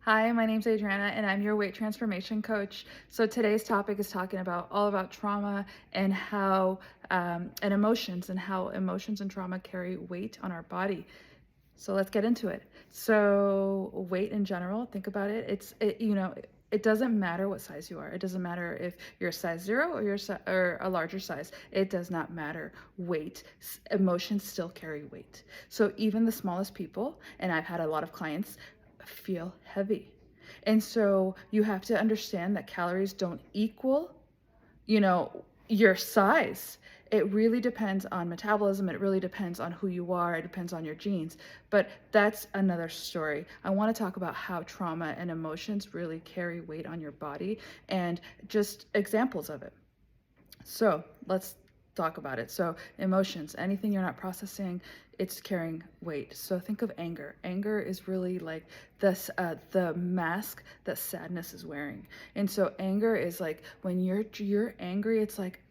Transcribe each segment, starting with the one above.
Hi, my name's Adriana and I'm your weight transformation coach. So today's topic is talking about all about trauma and how and emotions and how emotions and trauma carry weight on our body. So let's get into it. So weight in general, think about it. It doesn't matter what size you are. It doesn't matter if you're a size 0 or or a larger size. It does not matter. Weight, emotions still carry weight. So even the smallest people, and I've had a lot of clients feel heavy. And so you have to understand that calories don't equal your size. It really depends on metabolism. It really depends on who you are. It depends on your genes. But that's another story. I want to talk about how trauma and emotions really carry weight on your body and just examples of it. So let's talk about it. So emotions, anything you're not processing, it's carrying weight. So think of anger. Anger is really like the mask that sadness is wearing. And so anger is like when you're angry, it's like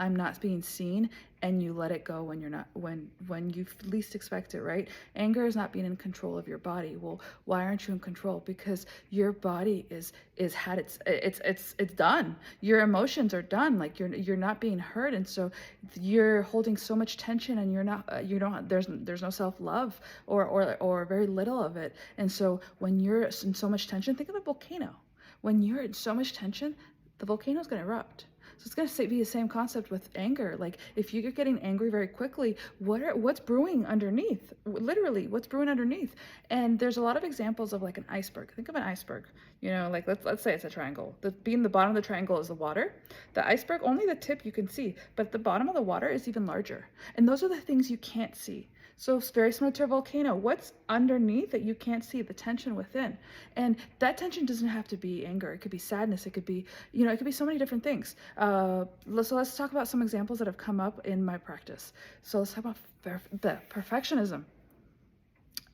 I'm not being seen, and you let it go when you're not when you least expect it, right? Anger is not being in control of your body. Well, why aren't you in control? Because your body is had it's done. Your emotions are done. Like you're not being heard, and so you're holding so much tension, and you're not you don't there's no self-love or very little of it. And so when you're in so much tension, think of a volcano. When you're in so much tension, the volcano is going to erupt. So it's going to be the same concept with anger. Like if you're getting angry very quickly, what's brewing underneath? Literally, what's brewing underneath? And there's a lot of examples of like an iceberg. Think of an iceberg. Like let's say it's a triangle. The bottom of the triangle is the water. The iceberg, only the tip you can see, but the bottom of the water is even larger. And those are the things you can't see. So it's very similar to a volcano. What's underneath that you can't see? The tension within. And that tension doesn't have to be anger. It could be sadness. It could be, it could be so many different things. So let's talk about some examples that have come up in my practice. So let's talk about the perfectionism.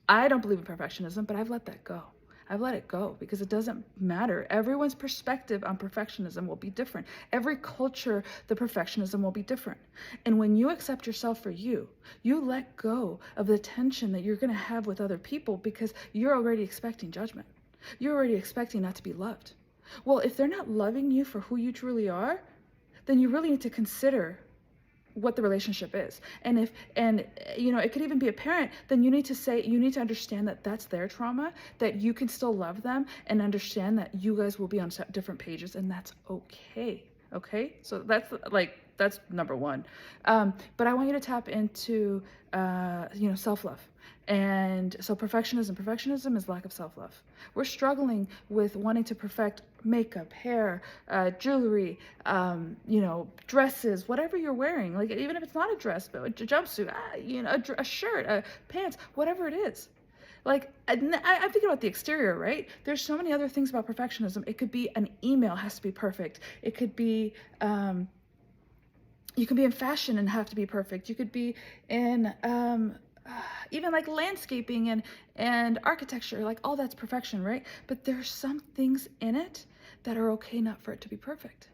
I don't believe in perfectionism, but I've let that go. I've let it go because it doesn't matter. Everyone's perspective on perfectionism will be different. Every culture, the perfectionism will be different. And when you accept yourself for you, you let go of the tension that you're going to have with other people because you're already expecting judgment. You're already expecting not to be loved. Well, if they're not loving you for who you truly are, then you really need to consider what the relationship is. And it could even be a parent, then you need to understand that that's their trauma, that you can still love them and understand that you guys will be on different pages, and that's okay. Okay, so that's number one. But I want you to tap into self-love. And so perfectionism is lack of self-love. We're struggling with wanting to perfect makeup, hair, jewelry, dresses, whatever you're wearing. Like even if it's not a dress, but a jumpsuit, a shirt, pants, whatever it is. Like I'm thinking about the exterior, right? There's so many other things about perfectionism. It could be an email has to be perfect. It could be you can be in fashion and have to be perfect. You could be in even like landscaping and architecture, like all that's perfection, right? But there's some things in it that are okay not for it to be perfect.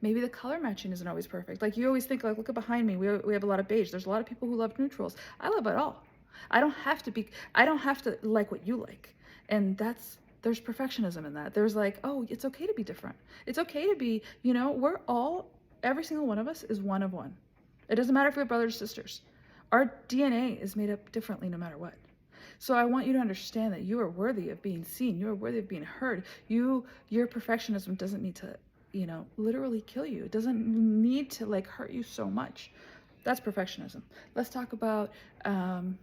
Maybe the color matching isn't always perfect. Like you always think, like, look at behind me. We have a lot of beige. There's a lot of people who love neutrals. I love it all. I don't have to like what you like. And there's perfectionism in that. There's like, oh, it's okay to be different. It's okay to be, every single one of us is one of one. It doesn't matter if we're brothers or sisters. Our DNA is made up differently no matter what. So I want you to understand that you are worthy of being seen. You are worthy of being heard. Your perfectionism doesn't need to, literally kill you. It doesn't need to like hurt you so much. That's perfectionism. Let's talk about, so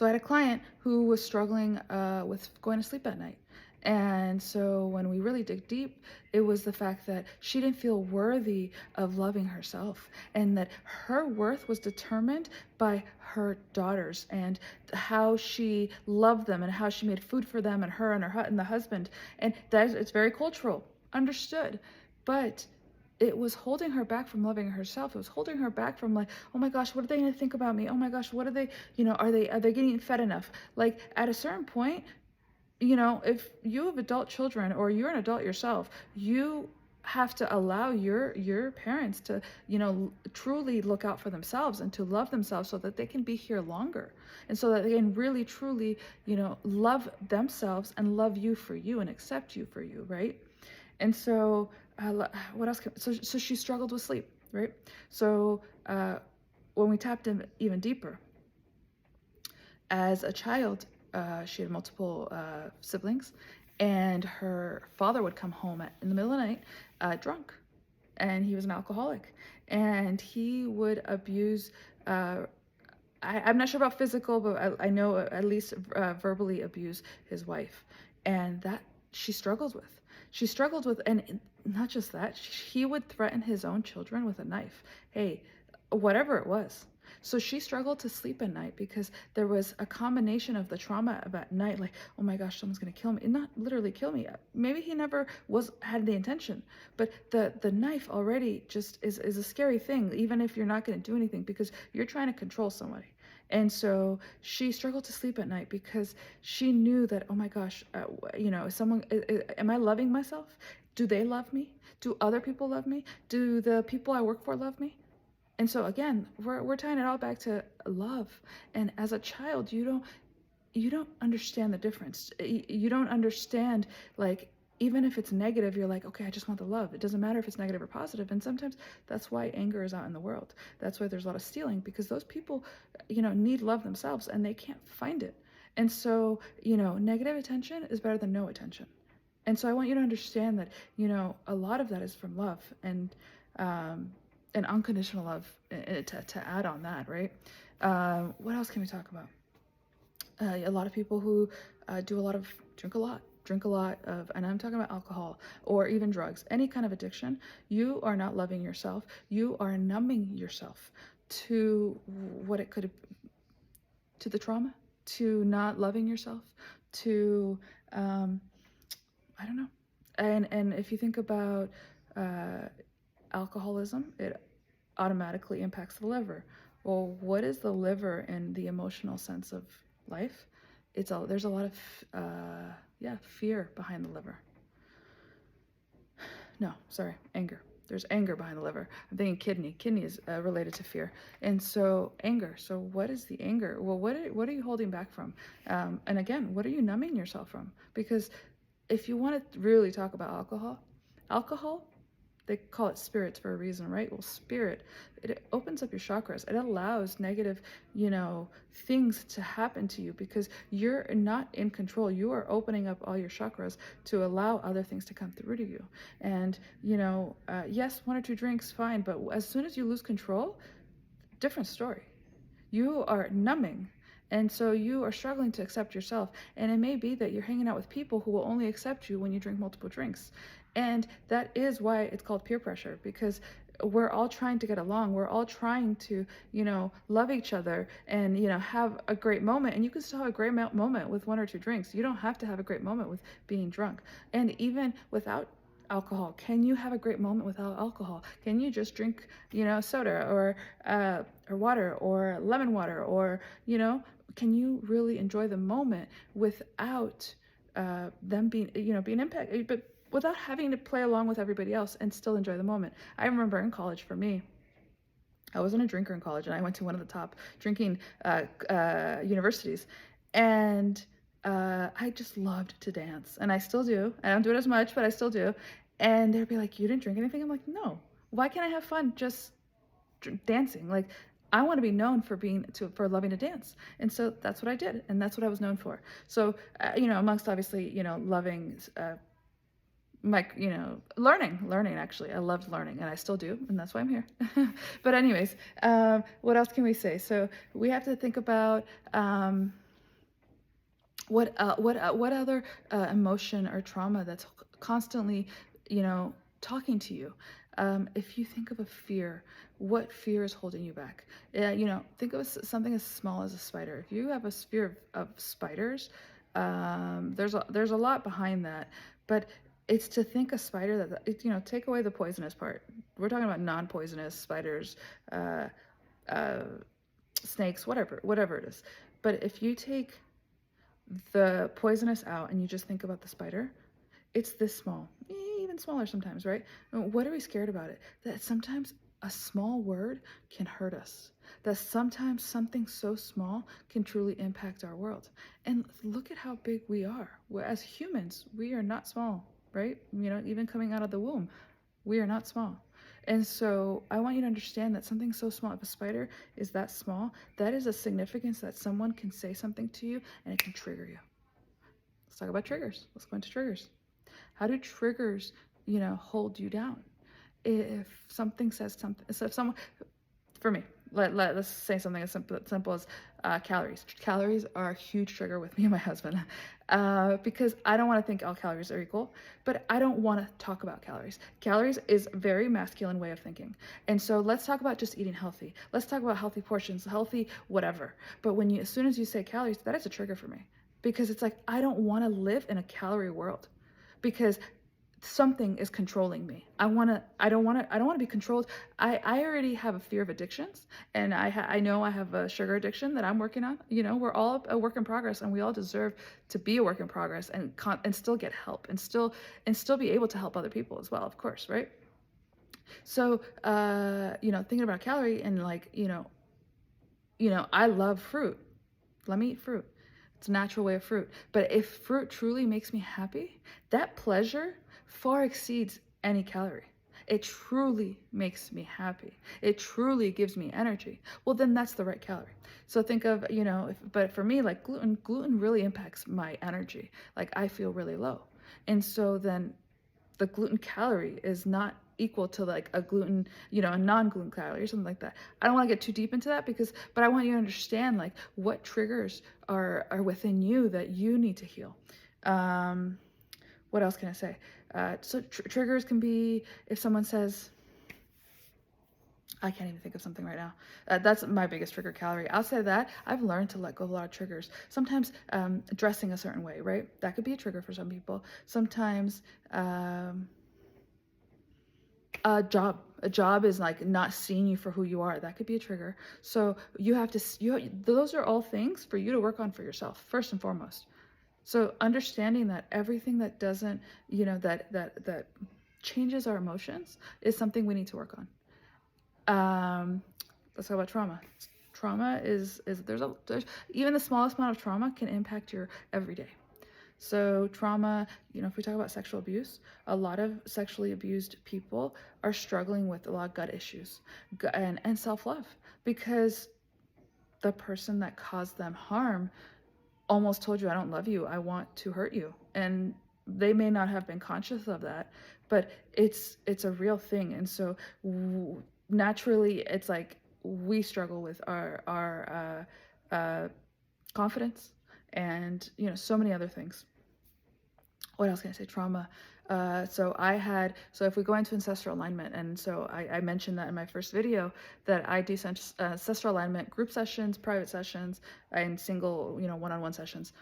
I had a client who was struggling with going to sleep at night. And so when we really dig deep, it was the fact that she didn't feel worthy of loving herself, and that her worth was determined by her daughters and how she loved them and how she made food for them and her and the husband. And it's very cultural, understood. But it was holding her back from loving herself. It was holding her back from like, oh my gosh, what are they going to think about me? Oh my gosh, what are they, are they getting fed enough? Like at a certain point, if you have adult children or you're an adult yourself, you have to allow your parents to, truly look out for themselves and to love themselves so that they can be here longer, and so that they can really truly, love themselves and love you for you and accept you for you, right? And so what else so she struggled with sleep, right? So when we tapped in even deeper, as a child, she had multiple siblings, and her father would come home in the middle of the night drunk, and he was an alcoholic, and he would abuse. I'm not sure about physical, but I know at least verbally abuse his wife, and that she struggled with. She struggled with, and not just that, he would threaten his own children with a knife. Hey, whatever it was. So she struggled to sleep at night because there was a combination of the trauma of at night, like, oh my gosh, someone's gonna kill me, and not literally kill me. Maybe he never had the intention, but the knife already just is a scary thing, even if you're not gonna do anything, because you're trying to control somebody. And so she struggled to sleep at night because she knew that, oh my gosh, someone, am I loving myself? Do they love me? Do other people love me? Do the people I work for love me? And so again, we're tying it all back to love. And as a child, you don't understand the difference. You don't understand, like, even if it's negative, you're like, okay, I just want the love. It doesn't matter if it's negative or positive. And sometimes that's why anger is out in the world. That's why there's a lot of stealing, because those people, need love themselves and they can't find it. And so, negative attention is better than no attention. And so I want you to understand that, a lot of that is from love, um, and unconditional love, to add on that, right? What else can we talk about? A lot of people who drink a lot of, and I'm talking about alcohol or even drugs, any kind of addiction. You are not loving yourself. You are numbing yourself to what it could, to the trauma, to not loving yourself, to, I don't know. And if you think about alcoholism, it automatically impacts the liver. Well, what is the liver in the emotional sense of life? There's a lot of fear behind the liver. No, sorry, anger. There's anger behind the liver. I'm thinking kidney. Kidney is related to fear, and so anger. So what is the anger? Well, what are you holding back from? And again, what are you numbing yourself from? Because if you want to really talk about alcohol, they call it spirits for a reason, right? Well, spirit, it opens up your chakras. It allows negative, things to happen to you because you're not in control. You are opening up all your chakras to allow other things to come through to you. And, yes, 1 or 2 drinks, fine. But as soon as you lose control, different story. You are numbing. And so you are struggling to accept yourself. And it may be that you're hanging out with people who will only accept you when you drink multiple drinks. And that is why it's called peer pressure, because we're all trying to get along. We're all trying to, love each other and, have a great moment. And you can still have a great moment with 1 or 2 drinks. You don't have to have a great moment with being drunk. And even without alcohol, can you have a great moment without alcohol? Can you just drink, soda or water or lemon water, or, can you really enjoy the moment without them being impacted, but without having to play along with everybody else and still enjoy the moment? I remember in college, for me, I wasn't a drinker in college, and I went to one of the top drinking universities, and I just loved to dance, and I still do. I don't do it as much, but I still do. And they'd be like, "You didn't drink anything?" I'm like, "No. Why can't I have fun just dancing? Like, I want to be known for loving to dance." And so that's what I did, and that's what I was known for. So, amongst obviously, loving learning, actually. I loved learning, and I still do, and that's why I'm here. But anyways, what else can we say? So we have to think about what other emotion or trauma that's constantly, talking to you. If you think of a fear, what fear is holding you back? Think of something as small as a spider. If you have a fear of spiders, there's a lot behind that, but it's to think a spider take away the poisonous part. We're talking about non-poisonous spiders, snakes, whatever it is. But if you take the poisonous out and you just think about the spider, it's this small. even smaller sometimes, right? What are we scared about it? That sometimes a small word can hurt us. That sometimes something so small can truly impact our world. And look at how big we are. As humans, we are not small, right? Even coming out of the womb, we are not small. And so I want you to understand that something so small, if a spider is that small, that is a significance that someone can say something to you and it can trigger you. Let's talk about triggers. Let's go into triggers. How do triggers, hold you down? If something says something, so if someone, for me, let's say something as simple as calories. Calories are a huge trigger with me and my husband because I don't want to think all calories are equal, but I don't want to talk about calories. Calories is a very masculine way of thinking. And so let's talk about just eating healthy. Let's talk about healthy portions, healthy whatever. But as soon as you say calories, that is a trigger for me because it's like, I don't want to live in a calorie world because something is controlling me. I don't want to be controlled. I already have a fear of addictions, and I know I have a sugar addiction that I'm working on. We're all a work in progress, and we all deserve to be a work in progress and still get help and still be able to help other people as well, of course, right? So thinking about calorie and I love fruit. Let me eat fruit. It's a natural way of fruit. But if fruit truly makes me happy, that pleasure far exceeds any calorie. It truly makes me happy. It truly gives me energy. Well, then that's the right calorie. So think of, but for me, like gluten really impacts my energy. Like I feel really low. And so then the gluten calorie is not equal to like a gluten, a non-gluten calorie or something like that. I don't want to get too deep into that but I want you to understand like what triggers are within you that you need to heal. What else can I say? So triggers can be if someone says, I can't even think of something right now. That's my biggest trigger, calorie. Outside of that, I've learned to let go of a lot of triggers. Sometimes dressing a certain way, right? That could be a trigger for some people. Sometimes a job is like not seeing you for who you are. That could be a trigger. So those are all things for you to work on for yourself, first and foremost. So understanding that everything that doesn't, that changes our emotions is something we need to work on. Let's talk about trauma. Trauma is there's even the smallest amount of trauma can impact your everyday. So trauma, if we talk about sexual abuse, a lot of sexually abused people are struggling with a lot of gut issues and self-love because the person that caused them harm almost told you, I don't love you, I want to hurt you. And they may not have been conscious of that, but it's a real thing. And so naturally, it's like we struggle with our confidence and, so many other things. What else can I say? Trauma. So if we go into ancestral alignment, and so I mentioned that in my first video that I do ancestral alignment group sessions, private sessions, and single, one-on-one sessions,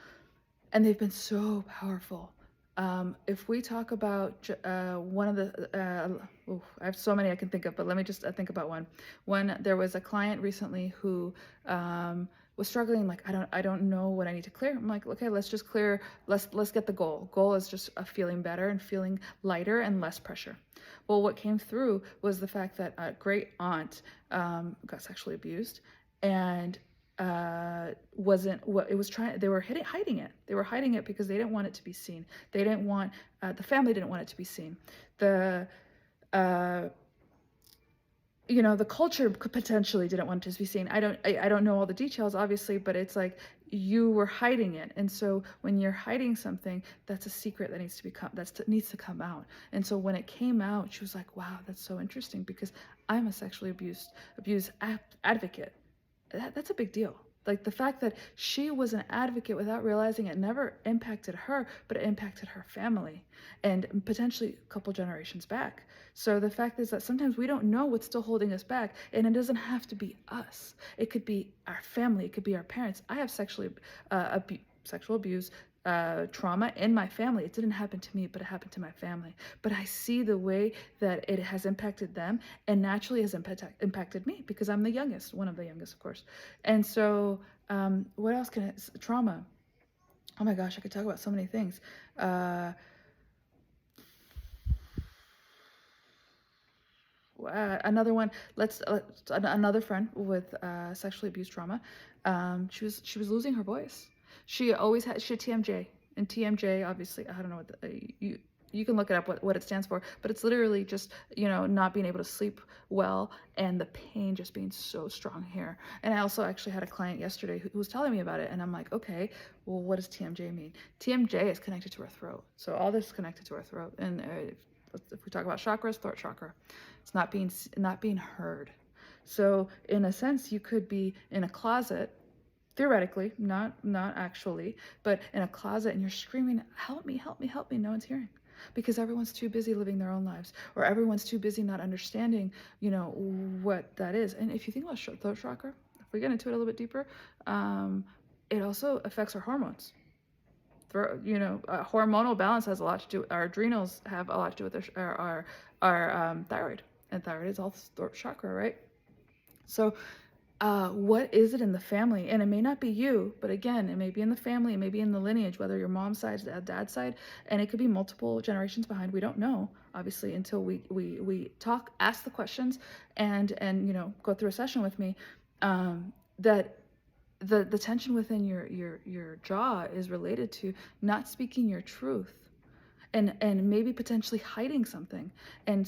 and they've been so powerful. If we talk about one of the, I have so many I can think of, but let me just think about one. When there was a client recently who was struggling, like I don't know what I need to clear. I'm like, okay, let's just clear. Let's get the goal. Goal is just feeling better and feeling lighter and less pressure. Well, what came through was the fact that a great aunt got sexually abused, and wasn't what it was trying. They were hiding it. They were hiding it because they didn't want it to be seen. They didn't want the family didn't want it to be seen. The the culture potentially didn't want it to be seen. I don't know all the details, obviously, but it's like you were hiding it. And so when you're hiding something, that's a secret that needs to come out. And so when it came out, she was like, wow, that's so interesting because I'm a sexually abused advocate. That's a big deal. Like the fact that she was an advocate without realizing it never impacted her, but it impacted her family and potentially a couple generations back. So the fact is that sometimes we don't know what's still holding us back, and it doesn't have to be us. It could be our family. It could be our parents. I have sexual abuse trauma in my family. It didn't happen to me, but it happened to my family. But I see the way that it has impacted them and naturally has impacted me because I'm the youngest, one of the youngest, of course. And so what else trauma. Oh my gosh, I could talk about so many things. Another one. Another friend with sexually abused trauma. She was losing her voice. She had TMJ, and TMJ, obviously, I don't know what you can look it up what it stands for, but it's literally just, not being able to sleep well and the pain just being so strong here. And I also actually had a client yesterday who was telling me about it, and I'm like, okay, well, what does TMJ mean? TMJ is connected to our throat. So all this is connected to our throat. And if we talk about chakras, throat chakra, it's not being heard. So in a sense, you could be in a closet, theoretically, not actually, but in a closet, and you're screaming, help me, help me, help me. No one's hearing, because everyone's too busy living their own lives, or everyone's too busy not understanding, what that is. And if you think about throat chakra, if we get into it a little bit deeper, it also affects our hormones. Hormonal balance has a lot to do. Our adrenals have a lot to do with our thyroid, and thyroid is all throat chakra, right? So what is it in the family? And it may not be you, but again, it may be in the family, it may be in the lineage, whether your mom's side, dad's side, and it could be multiple generations behind. We don't know, obviously, until we talk, ask the questions, and go through a session with me. That the tension within your jaw is related to not speaking your truth, and maybe potentially hiding something, and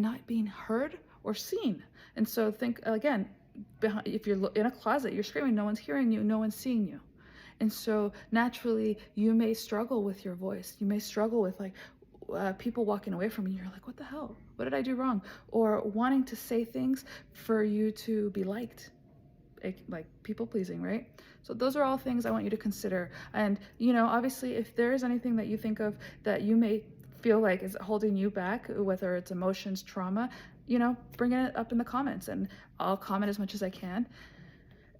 not being heard or seen. And so think again, if you're in a closet, you're screaming, no one's hearing you, no one's seeing you. And so naturally you may struggle with your voice. You may struggle with people walking away from you. You're like, what the hell? What did I do wrong? Or wanting to say things for you to be liked, like people pleasing, right? So those are all things I want you to consider. And obviously, if there is anything that you think of that you may feel like is holding you back, whether it's emotions, trauma, bring it up in the comments, and I'll comment as much as I can.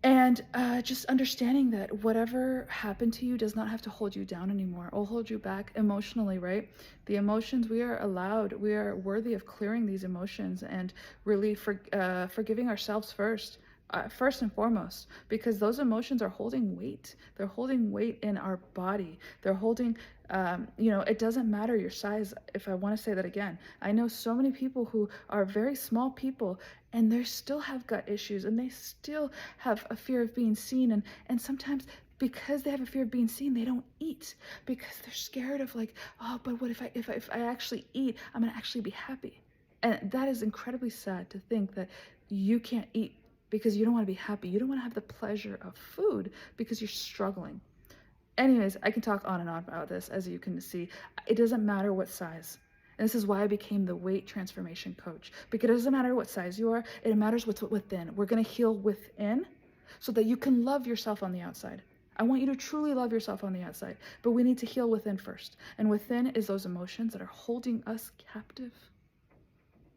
And just understanding that whatever happened to you does not have to hold you down anymore or hold you back emotionally, right? The emotions, we are worthy of clearing these emotions and really forgiving ourselves first. First and foremost, because those emotions are holding weight. They're holding weight in our body. They're holding, it doesn't matter your size. If I want to say that again, I know so many people who are very small people, and they still have gut issues, and they still have a fear of being seen. And sometimes, because they have a fear of being seen, they don't eat because they're scared of but what if I actually eat, I'm going to actually be happy. And that is incredibly sad, to think that you can't eat because you don't want to be happy. You don't want to have the pleasure of food because you're struggling. Anyways, I can talk on and on about this, as you can see. It doesn't matter what size. And this is why I became the weight transformation coach, because it doesn't matter what size you are. It matters what's within. We're going to heal within so that you can love yourself on the outside. I want you to truly love yourself on the outside, but we need to heal within first. And within is those emotions that are holding us captive.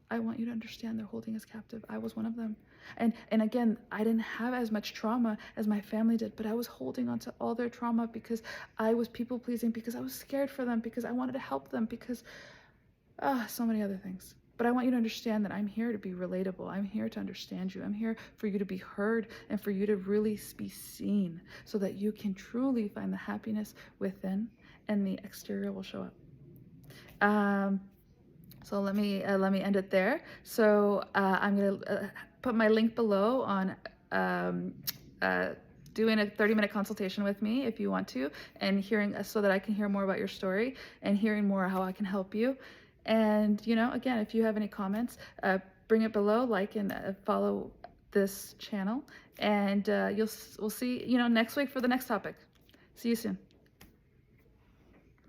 I want you to understand they're holding us captive. I was one of them. And again, I didn't have as much trauma as my family did, but I was holding on to all their trauma because I was people pleasing, because I was scared for them, because I wanted to help them, because so many other things. But I want you to understand that I'm here to be relatable. I'm here to understand you. I'm here for you to be heard and for you to really be seen, so that you can truly find the happiness within, and the exterior will show up. So let me end it there. So I'm gonna put my link below on doing a 30-minute consultation with me if you want to, and so that I can hear more about your story and hearing more how I can help you. And again, if you have any comments, bring it below, like and follow this channel, and we'll see next week for the next topic. See you soon.